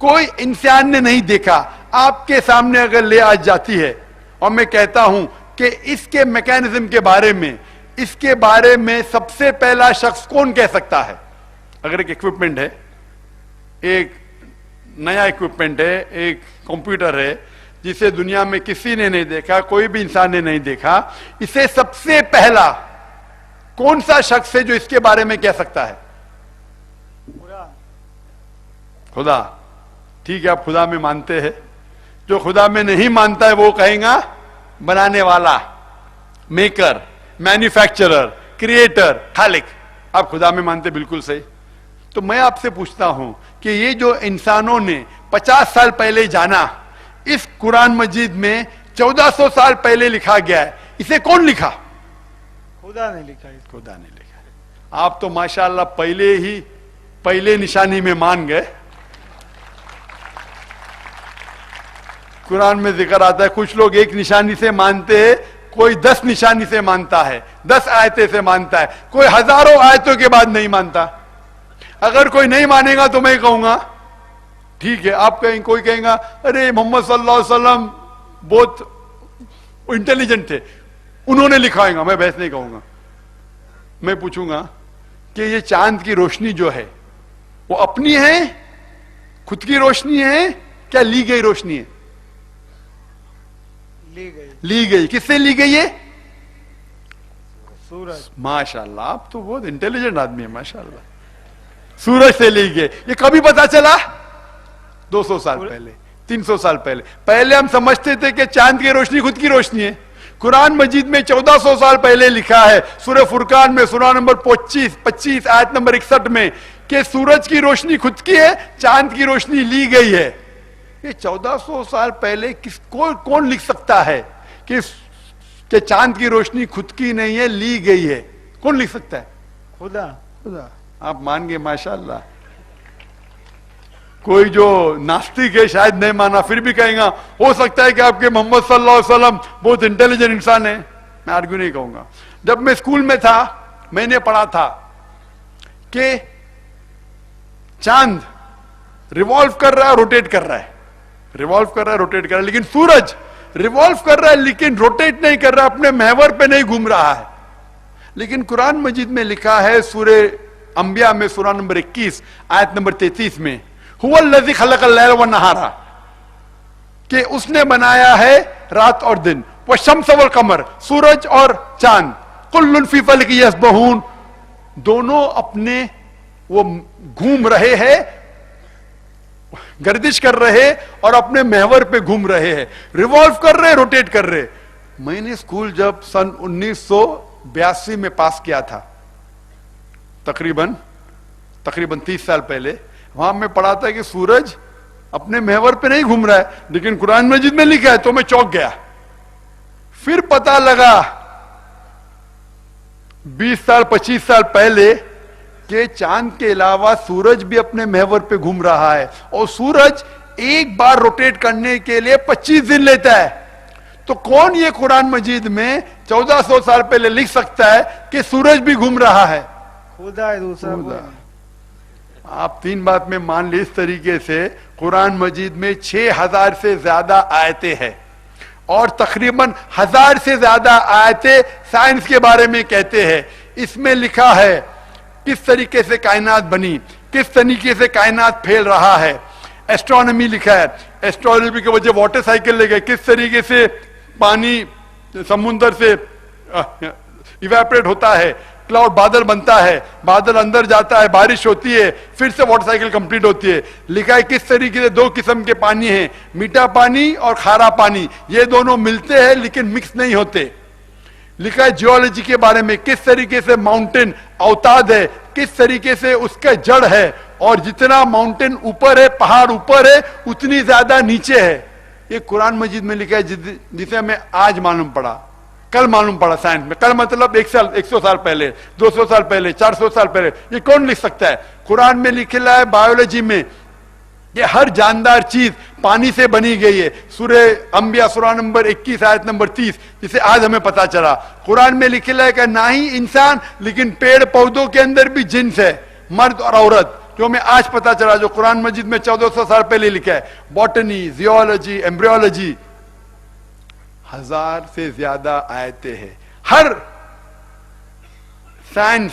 کوئی انسان نے نہیں دیکھا. آپ کے سامنے اگر لے آ جاتی ہے اور میں کہتا ہوں کہ اس کے میکینزم کے بارے میں, اس کے بارے میں سب سے پہلا شخص کون کہہ سکتا ہے؟ اگر ایک ایکوپمنٹ ہے, ایک نیا ایکوپمنٹ ہے, ایک کمپیوٹر ہے جسے دنیا میں کسی نے نہیں دیکھا, کوئی بھی انسان نے نہیں دیکھا, اسے سب سے پہلا کون سا شخص ہے جو اس کے بارے میں کہہ سکتا ہے؟ خدا. ٹھیک ہے, آپ خدا میں مانتے ہیں. جو خدا میں نہیں مانتا ہے وہ کہیں گا بنانے والا, میکر, مینوفیکچرر, کریٹر, خالق. آپ خدا میں مانتے, بالکل صحیح. تو میں آپ سے پوچھتا ہوں کہ یہ جو انسانوں نے 50 سال پہلے جانا, اس قرآن مجید میں 1400 سال پہلے لکھا گیا ہے, اسے کون لکھا؟ خدا نے لکھا. خدا نے لکھا. آپ تو ماشاءاللہ پہلے نشانی میں مان گئے. قرآن میں ذکر آتا ہے کچھ لوگ ایک نشانی سے مانتے ہیں, کوئی 10 نشانی سے مانتا ہے, 10 آیتیں سے مانتا ہے, کوئی ہزاروں آیتوں کے بعد نہیں مانتا. اگر کوئی نہیں مانے گا تو میں کہوں گا ٹھیک ہے. آپ کہیں, کوئی کہیں گا ارے محمد صلی اللہ علیہ وسلم بہت انٹیلیجنٹ تھے, انہوں نے لکھائے گا. میں بحث نہیں کہوں گا. میں پوچھوں گا کہ یہ چاند کی روشنی جو ہے وہ اپنی ہے, خود کی روشنی ہے, کیا لی گئی روشنی ہے؟ لی گئی. کس سے لی گئی ہے؟ سورج. ماشاءاللہ, آپ تو بہت انٹیلیجنٹ آدمی ہے ماشاءاللہ. سورج سے لی گئی. یہ کبھی پتا چلا؟ 200 سال پہلے, 300 سال پہلے. پہلے ہم سمجھتے تھے کہ چاند کی روشنی خود کی روشنی ہے. قرآن مجید میں 1400 سال پہلے لکھا ہے, سورہ فرقان میں سورہ نمبر 25 آیت نمبر 61 میں, کہ سورج کی روشنی خود کی ہے, چاند کی روشنی لی گئی ہے. یہ 1400 سال پہلے کون لکھ سکتا ہے کہ چاند کی روشنی خود کی نہیں ہے, لی گئی ہے؟ کون لکھ سکتا ہے؟ خدا. آپ مان گئے ماشاءاللہ. کوئی جو ناستک ہے شاید نہیں مانا, پھر بھی کہیں گا ہو سکتا ہے کہ آپ کے محمد صلی اللہ علیہ وسلم بہت انٹیلیجنٹ انسان ہے. میں آرگو نہیں کہوں گا. جب میں اسکول میں تھا میں نے پڑھا تھا کہ چاند ریوالو کر رہا ہے, روٹیٹ کر رہا ہے, ریوالو کر رہا ہے, روٹیٹ کر رہا ہے, لیکن سورج ریوالو کر رہا ہے لیکن روٹیٹ نہیں کر رہا, اپنے محور پہ نہیں گھوم رہا ہے. لیکن قرآن مجید میں لکھا ہے سورہ انبیاء میں سورہ نمبر 21 آیت نمبر 33 میں, هو الذی خلق اللیل والنہار, کہ اس نے بنایا ہے رات اور دن, والشمس والقمر, سورج اور چاند, کل فی فلک یسبحون, دونوں اپنے وہ گھوم رہے ہیں, گردش کر رہے اور اپنے محور پہ گھوم رہے ہیں, ریوالو کر رہے, روٹیٹ کر رہے. میں نے اسکول جب سن 1982 میں پاس کیا تھا, تقریباً 30 سال پہلے, وہاں میں پڑھا تھا کہ سورج اپنے محور پہ نہیں گھوم رہا ہے, لیکن قرآن مجید میں لکھا ہے, تو میں چونک گیا. پھر پتا لگا 20 سال 25 سال پہلے کہ چاند کے علاوہ سورج بھی اپنے محور پہ گھوم رہا ہے, اور سورج ایک بار روٹیٹ کرنے کے لیے 25 دن لیتا ہے. تو کون یہ قرآن مجید میں 1400 سال پہلے لکھ سکتا ہے کہ سورج بھی گھوم رہا ہے؟ خدا ہے, دوسرا کوئی نہیں. آپ 3 بات میں مان لی. اس طریقے سے قرآن مجید میں 6000 سے زیادہ آیتیں ہیں, اور تقریباً 1000 سے زیادہ آیتیں سائنس کے بارے میں کہتے ہیں. اس میں لکھا ہے کس طریقے سے کائنات بنی, کس طریقے سے کائنات پھیل رہا ہے. ایسٹرونومی لکھا ہے, ایسٹرونومی کی وجہ واٹر سائیکل لے گئے, کس طریقے سے پانی سمندر سے ایویپریٹ ہوتا ہے, کلاؤڈ بادل بنتا ہے, بادل اندر جاتا ہے, بارش ہوتی ہے, پھر سے واٹر سائیکل کمپلیٹ ہوتی ہے. لکھا ہے کس طریقے سے 2 قسم کے پانی ہیں, میٹھا پانی اور کھارا پانی, یہ دونوں ملتے ہیں لیکن مکس نہیں ہوتے. لکھا ہے جیولوجی کے بارے میں, کس طریقے سے ماؤنٹین اوتاد ہے, کس طریقے سے اس کا جڑ ہے, اور جتنا ماؤنٹین اوپر ہے, پہاڑ اوپر ہے, اتنی زیادہ نیچے ہے. یہ قرآن مجید میں لکھا ہے, جسے ہمیں آج معلوم پڑا, کل معلوم پڑا سائنس میں. کل مطلب 100 سال پہلے, 200 سال پہلے, 400 سال پہلے. یہ کون لکھ سکتا ہے؟ قرآن میں لکھا ہے بایولوجی میں کہ ہر جاندار چیز پانی سے بنی گئی ہے. سورہ انبیاء سورہ نمبر 21 آیت نمبر 30, جسے آج ہمیں پتا چلا. قرآن میں لکھا ہے کہ نہ ہی انسان لیکن پیڑ پودوں کے اندر بھی جنس ہے, مرد اور عورت. جو میں آج پتا چلا، جو قرآن مجید میں 1400 سال پہلے لکھا ہے، باٹنی، زیولوجی، ایمبریولوجی، 1000 سے زیادہ آیتیں ہیں. ہر سائنس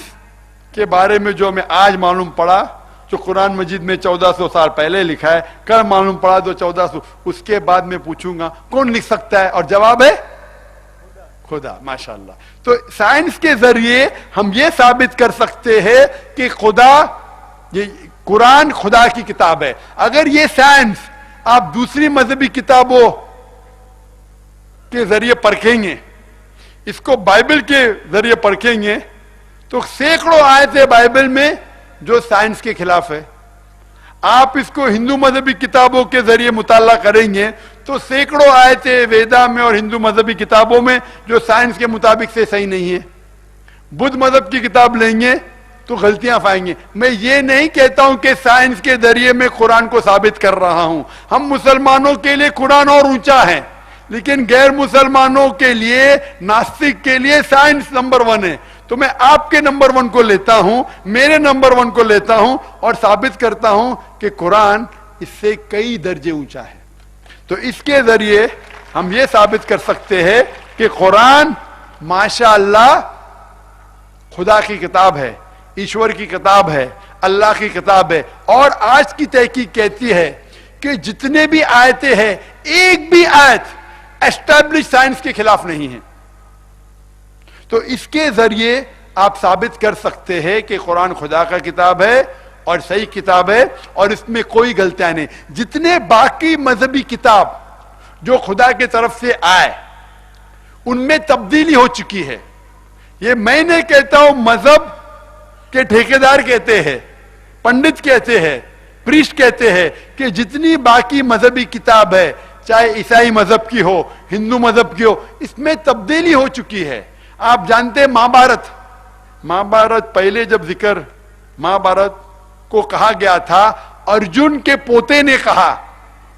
کے بارے میں جو میں آج معلوم پڑا، جو قرآن مجید میں 1400 سال پہلے لکھا ہے، کل معلوم پڑا تو 1400، اس کے بعد میں پوچھوں گا کون لکھ سکتا ہے، اور جواب ہے خدا. ماشاءاللہ. تو سائنس کے ذریعے ہم یہ ثابت کر سکتے ہیں کہ خدا، یہ قرآن خدا کی کتاب ہے. اگر یہ سائنس آپ دوسری مذہبی کتابوں کے ذریعے پرکھیں گے، اس کو بائبل کے ذریعے پرکھیں گے، تو سینکڑوں آیتیں بائبل میں جو سائنس کے خلاف ہے. آپ اس کو ہندو مذہبی کتابوں کے ذریعے مطالعہ کریں گے تو سینکڑوں آیتیں ویدا میں اور ہندو مذہبی کتابوں میں جو سائنس کے مطابق سے صحیح نہیں ہے. بدھ مذہب کی کتاب لیں گے تو غلطیاں پائیں گے. میں یہ نہیں کہتا ہوں کہ سائنس کے ذریعے میں قرآن کو ثابت کر رہا ہوں. ہم مسلمانوں کے لیے قرآن اور اونچا ہے، لیکن غیر مسلمانوں کے لیے، ناستک کے لیے سائنس نمبر 1 ہے. تو میں آپ کے نمبر 1 کو لیتا ہوں، میرے نمبر 1 کو لیتا ہوں اور ثابت کرتا ہوں کہ قرآن اس سے کئی درجے اونچا ہے. تو اس کے ذریعے ہم یہ ثابت کر سکتے ہیں کہ قرآن ماشاءاللہ خدا کی کتاب ہے، ایشور کی کتاب ہے، اللہ کی کتاب ہے. اور آج کی تحقیق کہتی ہے کہ جتنے بھی آیتیں ہیں، ایک بھی آیت اسٹیبلش سائنس کے خلاف نہیں ہے. تو اس کے ذریعے آپ ثابت کر سکتے ہیں کہ قرآن خدا کا کتاب ہے اور صحیح کتاب ہے اور اس میں کوئی غلطیاں نہیں. جتنے باقی مذہبی کتاب جو خدا کی طرف سے آئے ان میں تبدیلی ہو چکی ہے. یہ میں نہیں کہتا ہوں، مذہب کے ٹھیکیدار کہتے ہیں، پنڈت کہتے ہیں، پریسٹ کہتے ہیں کہ جتنی باقی مذہبی کتاب ہے، چاہے عیسائی مذہب کی ہو، ہندو مذہب کی ہو، اس میں تبدیلی ہو چکی ہے. آپ جانتے ہیں مہابھارت پہلے جب ذکر مہابھارت کو کہا گیا تھا، ارجن کے پوتے نے کہا،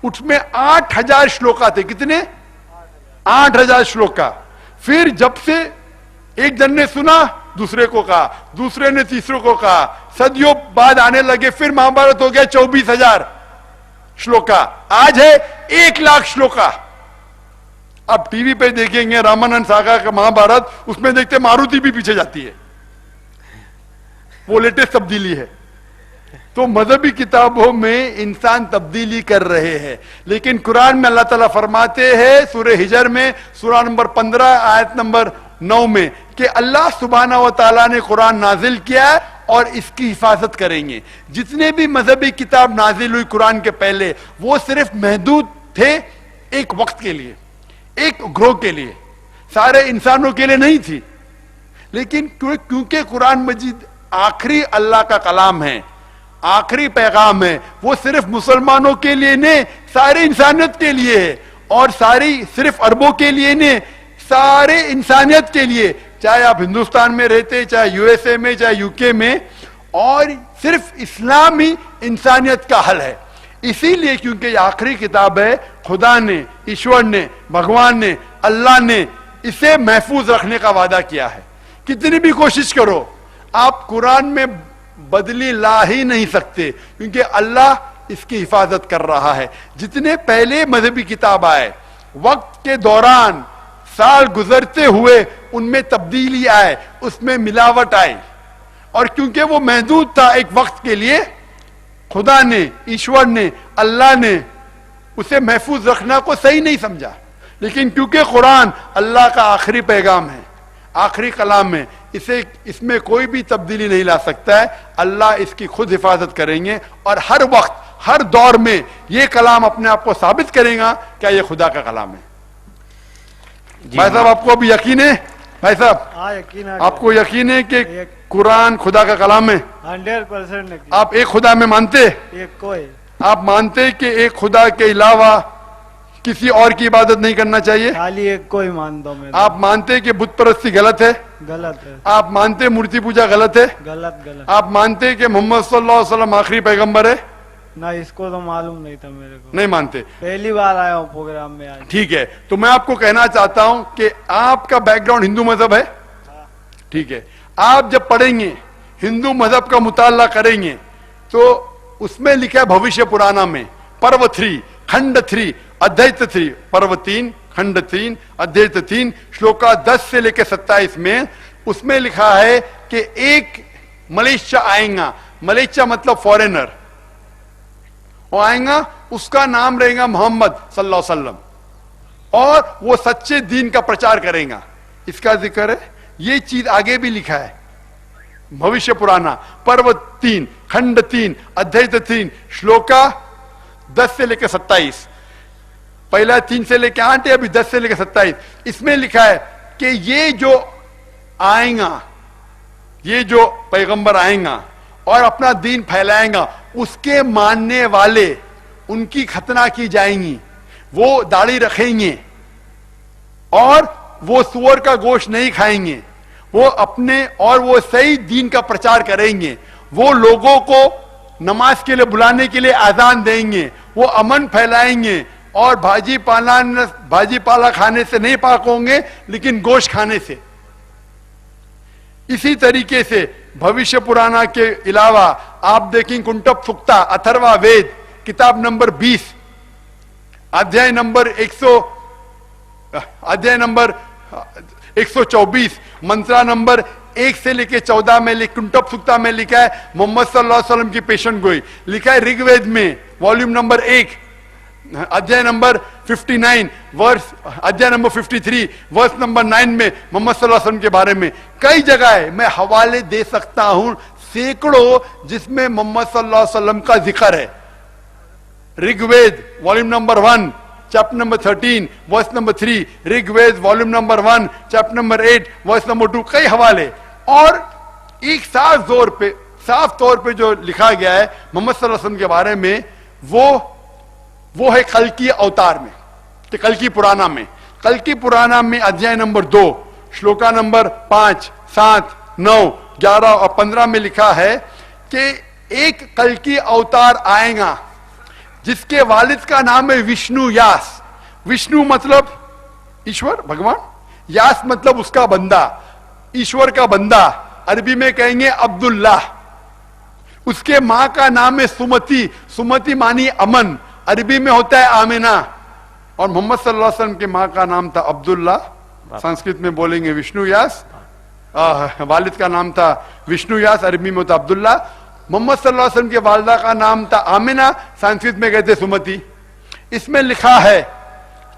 اس میں 8000 شلوکا تھے. کتنے؟ 8000 شلوکا. پھر جب سے ایک جن نے سنا، دوسرے کو کہا، دوسرے نے تیسرے کو کہا، صدیوں بعد آنے لگے، پھر مہابھارت ہو گیا 24000 شلوکا. آج ہے 1,00,000 شلوکا. اب ٹی وی پہ دیکھیں گے رامانند ساگا کا مہابھارت، اس میں دیکھتے ماروتی بھی پیچھے جاتی ہے. وہ لیٹسٹ تبدیلی ہے. تو مذہبی کتابوں میں انسان تبدیلی کر رہے ہیں، لیکن قرآن میں اللہ تعالیٰ فرماتے ہیں سورہ ہجر میں، سورہ نمبر 15 آیت نمبر 9 میں، کہ اللہ سبحانہ و تعالیٰ نے قرآن نازل کیا ہے اور اس کی حفاظت کریں گے. جتنے بھی مذہبی کتاب نازل ہوئی قرآن کے پہلے، وہ صرف محدود تھے ایک وقت کے لیے، ایک گروہ کے لیے، سارے انسانوں کے لیے نہیں تھی. لیکن کیونکہ قرآن مجید آخری اللہ کا کلام ہے، آخری پیغام ہے، وہ صرف مسلمانوں کے لیے نہیں، سارے انسانیت کے لیے ہے. اور ساری صرف عربوں کے لیے نہیں، سارے انسانیت کے لیے، چاہے آپ ہندوستان میں رہتے، چاہے یو ایس اے میں، چاہے یو کے میں. اور صرف اسلام ہی انسانیت کا حل ہے. اسی لیے کیونکہ یہ آخری کتاب ہے، خدا نے، ایشور نے، بھگوان نے، اللہ نے اسے محفوظ رکھنے کا وعدہ کیا ہے. کتنی بھی کوشش کرو آپ قرآن میں بدلی لا ہی نہیں سکتے، کیونکہ اللہ اس کی حفاظت کر رہا ہے. جتنے پہلے مذہبی کتاب آئے، وقت کے دوران سال گزرتے ہوئے ان میں تبدیلی آئے، اس میں ملاوٹ آئی، اور کیونکہ وہ محدود تھا ایک وقت کے لیے، خدا نے، ایشور نے، اللہ نے اسے محفوظ رکھنا کو صحیح نہیں سمجھا. لیکن کیونکہ قرآن اللہ کا آخری پیغام ہے، آخری کلام ہے، اس میں کوئی بھی تبدیلی نہیں لا سکتا ہے. اللہ اس کی خود حفاظت کریں گے، اور ہر وقت، ہر دور میں یہ کلام اپنے آپ کو ثابت کرے گا کیا یہ خدا کا کلام ہے. بھائی صاحب آپ کو ابھی یقین ہے؟ بھائی صاحب آپ کو یقین ہے کہ قرآن خدا کا کلام ہے؟ 100% آپ ایک خدا میں مانتے؟ آپ مانتے کہ ایک خدا کے علاوہ کسی اور کی عبادت نہیں کرنا چاہیے؟ خالی ایک کو ہی مانتا ہوں میں. آپ مانتے کہ بت پرستی غلط ہے؟ غلط ہے. آپ مانتے مورتی پوجا غلط ہے؟ غلط. آپ مانتے کہ محمد صلی اللہ علیہ وسلم آخری پیغمبر ہے؟ نہ، اس کو تو معلوم نہیں تھا میرے کو. نہیں مانتے؟ پہلی بار آیا ہوں پروگرام میں آج. ٹھیک ہے، تو میں آپ کو کہنا چاہتا ہوں کہ آپ کا بیک گراؤنڈ ہندو مذہب ہے؟ ٹھیک ہے. آپ جب پڑھیں گے، ہندو مذہب کا مطالعہ کریں گے، تو اس میں لکھا ہے بھوشیہ پرانا میں پرو 3 کھنڈ 3 ادھیت 3 پرو 3 کھنڈ 3 ادھیت 3 شلوکا 10 سے لے کے 27 میں اس میں لکھا ہے کہ ایک ملیشیا آئیں گا. ملیشیا مطلب فورینر, وہ آئیں گا, اس کا نام رہے گا محمد صلی اللہ علیہ وسلم, اور وہ سچے دین کا پرچار کریں گا. اس کا ذکر ہے, یہ چیز آگے بھی لکھا ہے بھوشیہ پرانا پرو 3 کھنڈ 3 ادھیت 3 شلوکا 10 سے لے کے 27. پہلا 3 سے لے کے 8 ہے, ابھی 10 سے لے کے 27. اس میں لکھا ہے کہ یہ جو آئیں گا, یہ جو پیغمبر آئیں گا اور اپنا دین پھیلائیں گا, اس کے ماننے والے ان کی ختنہ کی جائیں گی, وہ داڑھی رکھیں گے اور وہ سور کا گوشت نہیں کھائیں گے, وہ اپنے اور وہ صحیح دین کا پرچار کریں گے, وہ لوگوں کو نماز کے لیے بلانے کے لیے اذان دیں گے, وہ امن پھیلائیں گے, اور بھاجی پالا کھانے سے نہیں پاک ہوں گے لیکن گوشت کھانے سے. اسی طریقے سے بھوشیہ پرانا کے علاوہ آپ دیکھیں کنٹپ سکتا اتھروا وید کتاب نمبر 20 ادھیائے نمبر 124 منترا نمبر 1 سے لے کے 14 میں کنٹپ سکتا میں لکھا ہے محمد صلی اللہ علیہ وسلم کی پیشن گوئی. لکھا ہے رگ وید میں والیوم نمبر 1 ادھیائے نمبر 59 ورس ادھیائے نمبر 53 ورس نمبر 9 میں محمد صلی اللہ علیہ وسلم کے بارے میں کئی جگہ ہے, میں حوالے دے سکتا ہوں سینکڑوں جس میں محمد صلی اللہ علیہ وسلم کا ذکر ہے. Rig Veda volume number 1 chapter number 13 verse number 3, Rig Veda volume number 1 chapter number 8 verse number 2, کئی حوالے. اور ایک صاف طور پہ جو لکھا گیا ہے محمد صلی اللہ علیہ وسلم کے بارے میں وہ ہے کلکی اوتار میں, کہ کلکی پرانا میں ادھیائے نمبر 2 شلوکا نمبر 5 7 9 11 اور 15 میں لکھا ہے کہ ایک کلکی اوتار آئے گا جس کے والد کا نام ہے وشنو یاس. وشنو مطلب ایشور بھگوان, یاس مطلب اس کا بندہ, ایشور کا بندہ, عربی میں کہیں گے عبداللہ. اس کے ماں کا نام ہے سمتی, سمتی مانی امن, عربی میں ہوتا ہے آمینہ. اور محمد صلی اللہ علیہ وسلم کے ماں کا نام تھا عبداللہ, سنسکرت میں بولیں گے وشنو یاس, والد کا نام تھا وشنو یاس, عربی میں ہوتا عبداللہ. محمد صلی اللہ علیہ وسلم کے والدہ کا نام تھا آمینہ, سنسکرت میں کہتے سمتی. اس میں لکھا ہے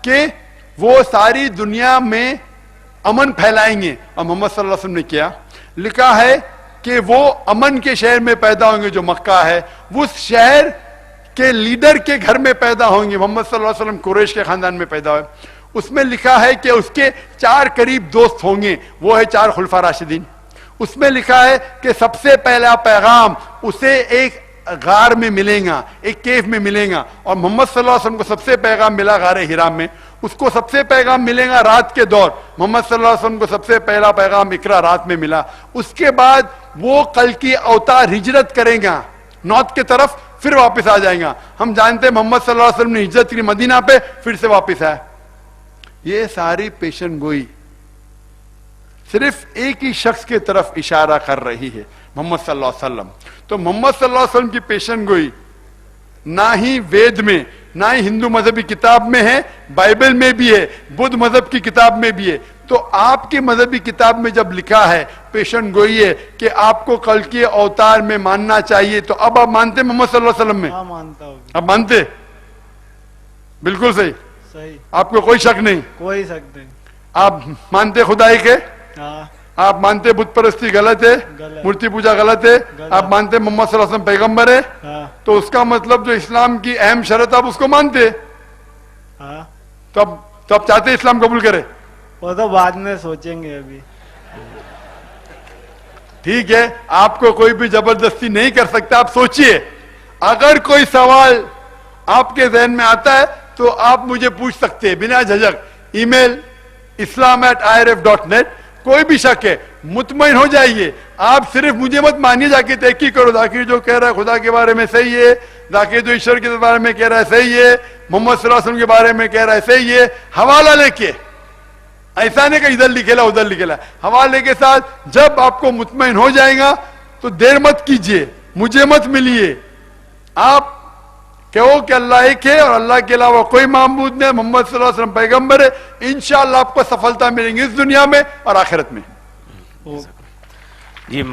کہ وہ ساری دنیا میں امن پھیلائیں گے, اور محمد صلی اللہ علیہ وسلم نے کیا. لکھا ہے کہ وہ امن کے شہر میں پیدا ہوں گے جو مکہ ہے, اس شہر کے لیڈر کے گھر میں پیدا ہوں گے. محمد صلی اللہ علیہ وسلم قریش کے خاندان میں پیدا ہوئے. اس میں لکھا ہے کہ اس کے 4 قریب دوست ہوں گے, وہ ہے 4 خلفاء راشدین. اس میں لکھا ہے کہ سب سے پہلا پیغام اسے ایک غار میں ملے گا, ایک کیف میں ملے گا, اور محمد صلی اللہ علیہ وسلم کو سب سے پیغام ملا غار ہرا میں. اس کو سب سے پیغام ملے گا رات کے دور, محمد صلی اللہ علیہ وسلم کو سب سے پہلا پیغام اقرا رات میں ملا. اس کے بعد وہ کلکی اوتار ہجرت کریں گا نارتھ کی طرف, پھر واپس آ جائیں گا. ہم جانتے ہیں محمد صلی اللہ علیہ وسلم نے ہجرت کی مدینہ پہ, پھر سے واپس آئے. یہ ساری پیشن گوئی صرف ایک ہی شخص کی طرف اشارہ کر رہی ہے, محمد صلی اللہ علیہ وسلم. تو محمد صلی اللہ علیہ وسلم کی پیشن گوئی نہ ہی وید میں, نہ ہی ہندو مذہبی کتاب میں ہے, بائبل میں بھی ہے, بدھ مذہب کی کتاب میں بھی ہے. تو آپ کی مذہبی کتاب میں جب لکھا ہے پیشن گوئی ہے کہ آپ کو کلکی اوتار میں ماننا چاہیے, تو اب آپ مانتے محمد صلی اللہ علیہ وسلم میں؟ ہاں مانتا ہوں. اب مانتے؟ بالکل صحیح, صحیح, آپ کو کوئی شک نہیں. کوئی شک نہیں. آپ مانتے خدائی کے, ہاں آپ مانتے بت پرستی غلط ہے, غلط. مورتی پوجا غلط ہے, آپ مانتے محمد صلی اللہ علیہ وسلم پیغمبر ہے, ہاں تو اس کا مطلب جو اسلام کی اہم شرط آپ اس کو مانتے, ہاں, تو اب چاہتے اسلام قبول کرے. وہ تو بعد میں سوچیں گے. ابھی ٹھیک ہے, آپ کو کوئی بھی زبردستی نہیں کر سکتا, آپ سوچئے. اگر کوئی سوال آپ کے ذہن میں آتا ہے تو آپ مجھے پوچھ سکتے ہیں بنا جھجک. ای میل islam@irf.net. کوئی بھی شک ہے مطمئن ہو جائیے, آپ صرف مجھے مت مانیے, جا کے تحقیق کرو. ذاکر جو کہہ رہا ہے خدا کے بارے میں صحیح ہے, ذاکر جو ایشور کے بارے میں کہہ رہا ہے صحیح ہے, محمد صلی اللہ علیہ وسلم کے بارے میں کہہ رہا ہے صحیح ہے. حوالہ لے کے, ایسا نہیں کہ ادھر لکھے لا ادھر لکھے لا, حوالے کے ساتھ جب آپ کو مطمئن ہو جائے گا تو دیر مت کیجیے, مجھے مت ملیے، آپ کہو کہ اللہ ایک ہے اور اللہ کے علاوہ کوئی معبود نہیں، محمد صلی اللہ علیہ وسلم پیغمبر ہے، انشاءاللہ آپ کو سفلتا ملیں گی اس دنیا میں اور آخرت میں۔ جی